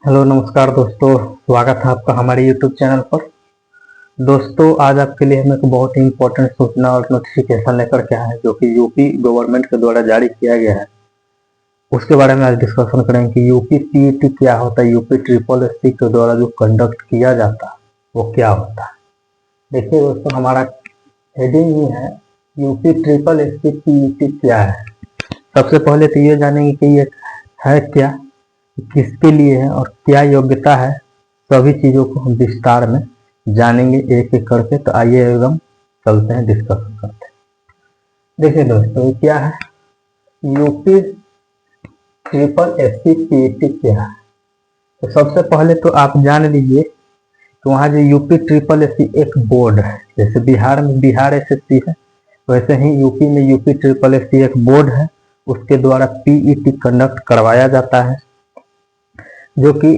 Hello नमस्कार दोस्तों, स्वागत है आपका हमारे यूट्यूब चैनल पर। दोस्तों, आज आपके लिए हम एक बहुत ही इम्पोर्टेंट सूचना और नोटिफिकेशन लेकर के आए हैं जो कि यूपी गवर्नमेंट के द्वारा जारी किया गया है। उसके बारे में आज डिस्कशन करेंगे कि यूपी पीईटी क्या होता है, यूपी ट्रिपल एससी के द्वारा जो कंडक्ट किया जाता है वो क्या होता है। देखिए दोस्तों, हमारा हेडिंग ही है यूपी ट्रिपल एससी पीईटी क्या है। सबसे पहले तो ये जानेंगे कि ये है क्या, किसके लिए है और क्या योग्यता है। सभी चीजों को हम विस्तार में जानेंगे एक एक करके। तो आइए एकदम चलते हैं, डिस्कशन करते हैं। देखिए दोस्तों, ये क्या है यूपी ट्रिपल एससी पीईटी क्या है। तो सबसे पहले तो आप जान लीजिए कि वहाँ जो यूपी ट्रिपल एससी एक बोर्ड है। जैसे बिहार में बिहार एसएससी है, वैसे ही यूपी में यूपी ट्रिपल एससी एक बोर्ड है। उसके द्वारा पीईटी कंडक्ट करवाया जाता है, जो कि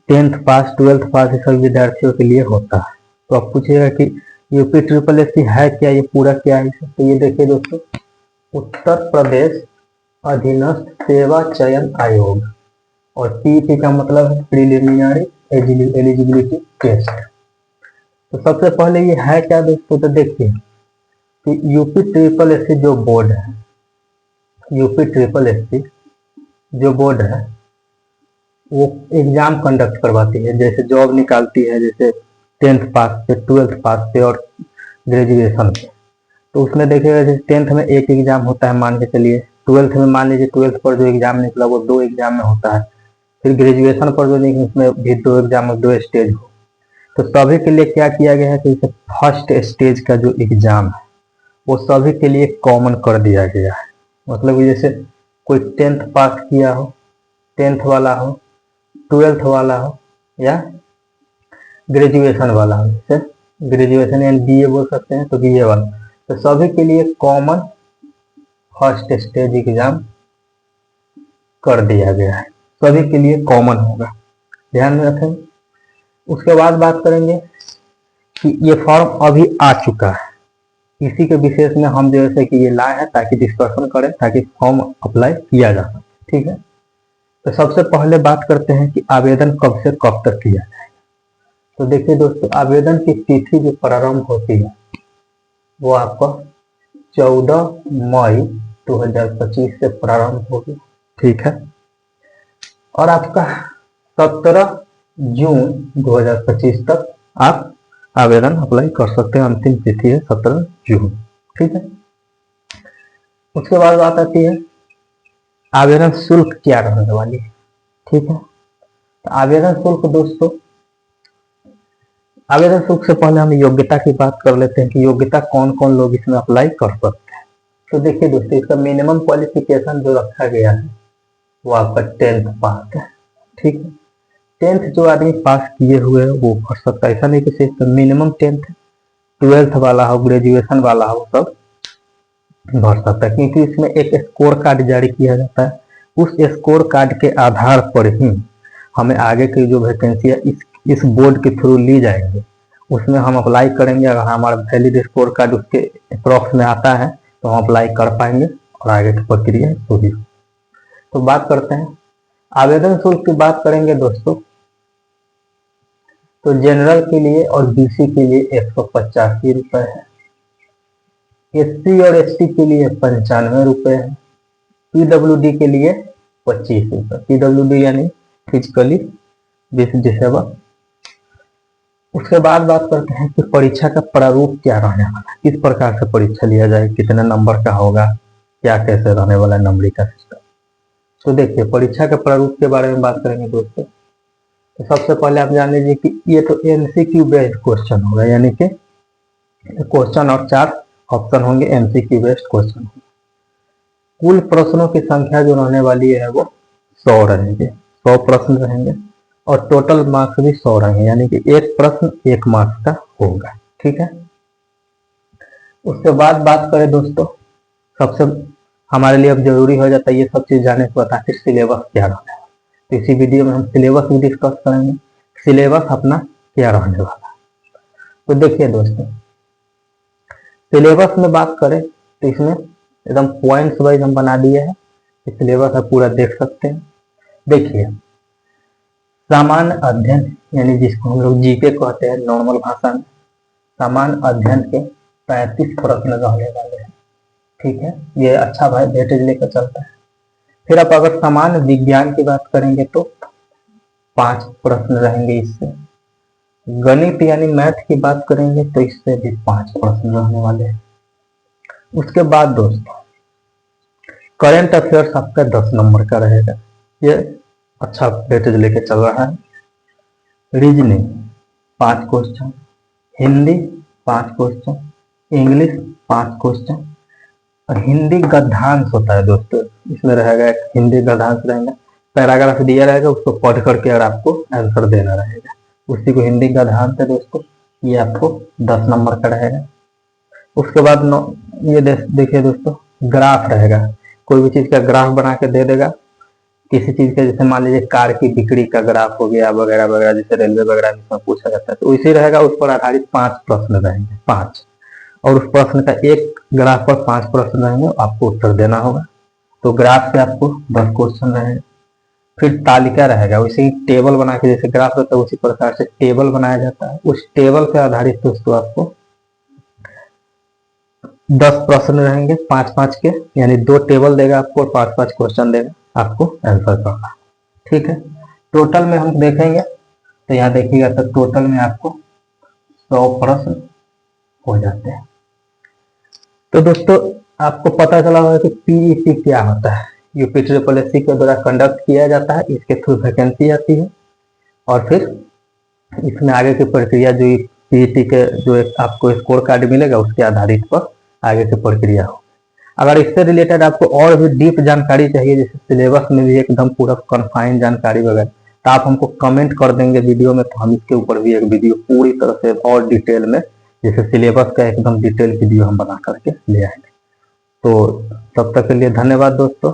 10th पास 12th पास सभी विद्यार्थियों के लिए होता है। तो आप पूछिएगा कि यूपी ट्रिपल एससी है क्या, ये पूरा क्या है। तो ये देखिए दोस्तों, उत्तर प्रदेश अधीनस्थ सेवा चयन आयोग, और पीईटी का मतलब है प्रिलिमिनरी एलिजिबिलिटी टेस्ट। तो सबसे पहले ये है क्या दोस्तों, तो देखिए कि यूपी ट्रिपल एससी जो बोर्ड है, यूपी ट्रिपल एससी जो बोर्ड है वो एग्जाम कंडक्ट करवाती है। जैसे जॉब निकालती है, जैसे 10th पास पे 12th पास पे और ग्रेजुएशन पे। तो उसमें देखिएगा जैसे 10th में एक एग्जाम होता है मान के चलिए, 12th में मान लीजिए 12th पर जो एग्जाम निकला वो 2 एग्जाम में होता है, फिर ग्रेजुएशन पर जो निकला उसमें भी 2 एग्जाम और 2 स्टेज हो। तो सभी के लिए क्या किया गया है कि जैसे फर्स्ट स्टेज का जो एग्जाम है वो सभी के लिए कॉमन कर दिया गया है। मतलब कि जैसे कोई 10th पास किया हो, 10th वाला हो, 12th वाला हो या ग्रेजुएशन वाला हो, जैसे ग्रेजुएशन यानी बीए बोल सकते हैं, तो बीए वाला, तो सभी के लिए कॉमन फर्स्ट स्टेज एग्जाम कर दिया गया है। सभी के लिए कॉमन होगा, ध्यान में रखें। उसके बाद बात करेंगे कि ये फॉर्म अभी आ चुका है, इसी के विशेष में हम जैसे कि ये लाए हैं ताकि डिस्कशन करें, ताकि फॉर्म अप्लाई किया जा सके। ठीक है, तो सबसे पहले बात करते हैं कि आवेदन कब से कब तक किया जाए। तो देखिए दोस्तों, आवेदन की तिथि जो प्रारंभ होती है वो आपका 14 मई 2025 से प्रारंभ होगी। ठीक है, और आपका 17 जून 2025 तक आप आवेदन अप्लाई कर सकते हैं। अंतिम तिथि है 17 जून। ठीक है, उसके बाद बात आती है आवेदन शुल्क क्या रहने वाली है। ठीक है, तो आवेदन शुल्क दोस्तों, आवेदन शुल्क से पहले हम योग्यता की बात कर लेते हैं कि योग्यता कौन कौन लोग इसमें अप्लाई कर सकते हैं। तो देखिए दोस्तों, इसका मिनिमम क्वालिफिकेशन जो रखा गया है वो आपका 10th पास है। ठीक है, 10th जो आदमी पास किए हुए हैं वो भर सकता है, ऐसा नहीं कि सिर्फ मिनिमम 10th, 12th वाला हो, ग्रेजुएशन वाला हो, सब भर सकता है। क्योंकि इसमें एक स्कोर कार्ड जारी किया जाता है, उस स्कोर कार्ड के आधार पर ही हमें आगे की जो वैकेंसी है इस बोर्ड के थ्रू ली जाएंगे, उसमें हम अप्लाई करेंगे। अगर हमारा वैलिड स्कोर कार्ड उसके अप्रॉक्स में आता है तो हम अप्लाई कर पाएंगे और आगे की प्रक्रिया शुरू। तो बात करते हैं आवेदन शुल्क की बात करेंगे दोस्तों, तो जनरल के लिए और बीसी के लिए 185 रुपए है, एससी और एसटी के लिए 95 रुपए है, पीडब्ल्यूडी के लिए 25 रुपए, पीडब्ल्यूडी यानी फिजिकली डिसेबल। उसके बाद बात करते हैं कि परीक्षा का प्रारूप क्या रहने वाला है, किस प्रकार से परीक्षा लिया जाए, कितने नंबर का होगा, क्या कैसे रहने वाला है नंबरिंग का सिस्टम। तो देखिए, परीक्षा के प्रारूप के बारे में बात करेंगे दोस्तों। तो सबसे पहले आप जान लीजिए कि ये तो एमसीक्यू बेस्ड क्वेश्चन होगा, यानी कि क्वेश्चन और 4 ऑप्शन होंगे, एमसीक्यू बेस्ड क्वेश्चन। कुल प्रश्नों की संख्या जो रहने वाली है वो 100 रहेंगे, 100 प्रश्न रहेंगे, और टोटल मार्क्स भी 100 रहेंगे, यानी कि एक प्रश्न 1 मार्क्स का होगा। ठीक है, उसके बाद बात करें दोस्तों, सबसे हमारे लिए अब जरूरी हो जाता है ये सब चीज जाने के बाद आखिर सिलेबस क्या रहने वाला। तो इसी वीडियो में हम सिलेबस भी डिस्कस करेंगे, सिलेबस अपना क्या रहने वाला। तो देखिए दोस्तों, सिलेबस में बात करें तो इसमें एकदम पॉइंट्स वाइज हम बना दिए हैं, सिलेबस आप पूरा देख सकते हैं। देखिए, सामान्य अध्ययन यानी जिसको हम लोग जीके कहते हैं नॉर्मल भाषा में, सामान्य अध्ययन के 35 प्रश्न रहने वाले हैं। ठीक है, ये अच्छा भाई वेटेज लेकर चलता है। फिर आप अगर सामान्य विज्ञान की बात करेंगे तो 5 प्रश्न रहेंगे इससे। गणित यानी मैथ की बात करेंगे तो इससे भी 5 प्रश्न रहने वाले हैं। उसके बाद दोस्तों करंट अफेयर्स आपका 10 नंबर का रहेगा, ये अच्छा वेटेज लेके चल रहा है। Reasoning 5 question, Hindi 5 question, English 5 question और हिंदी गद्यांश होता है दोस्तों, इसमें रहेगा एक हिंदी गद्यांश रहेगा, पैराग्राफ दिया रहेगा, उसको पढ़ करके और आपको आंसर देना रहेगा, उसी को हिंदी गद्यांश है दोस्तों, ये आपको 10 नंबर का रहेगा। उसके बाद ये देखिए दोस्तों ग्राफ रहेगा, कोई भी चीज का ग्राफ बना के दे देगा, किसी चीज का, जैसे मान लीजिए कार की बिक्री का ग्राफ हो गया वगैरह वगैरह, जैसे रेलवे वगैरह में पूछा जाता है, तो इसी रहेगा, उस पर आधारित 5 प्रश्न रहेंगे, 5, और उस प्रश्न का एक ग्राफ पर 5 प्रश्न रहेंगे, आपको उत्तर देना होगा। तो ग्राफ से आपको 10 क्वेश्चन रहेंगे। फिर तालिका रहेगा, उसी टेबल बना के, जैसे ग्राफ होता है उसी प्रकार से टेबल बनाया जाता है, उस टेबल पे आधारित दोस्तों आपको 10 प्रश्न रहेंगे 5-5 के, यानी 2 टेबल देगा आपको और 5-5 क्वेश्चन देगा, आपको आंसर करना। ठीक है, टोटल में हम देखेंगे तो यहाँ देखिएगा तो टोटल में आपको 100 प्रश्न हो जाते हैं। तो दोस्तों आपको पता चला होगा कि पीईटी क्या होता है, यूपी ट्रिपल एससी के द्वारा कंडक्ट किया जाता है, इसके थ्रू वैकेंसी आती है और फिर इसमें आगे की प्रक्रिया जो पीईटी के जो आपको स्कोर कार्ड मिलेगा उसके आधारित पर आगे की प्रक्रिया हो। अगर इससे रिलेटेड आपको और भी डीप जानकारी चाहिए, जैसे सिलेबस में भी एकदम पूरा कन्फाइन जानकारी वगैरह, तो आप हमको कमेंट कर देंगे वीडियो में, तो हम इसके ऊपर भी एक वीडियो पूरी तरह से और डिटेल में, जैसे सिलेबस का एकदम डिटेल वीडियो हम बना करके ले आएंगे। तो तब तक के लिए धन्यवाद दोस्तों।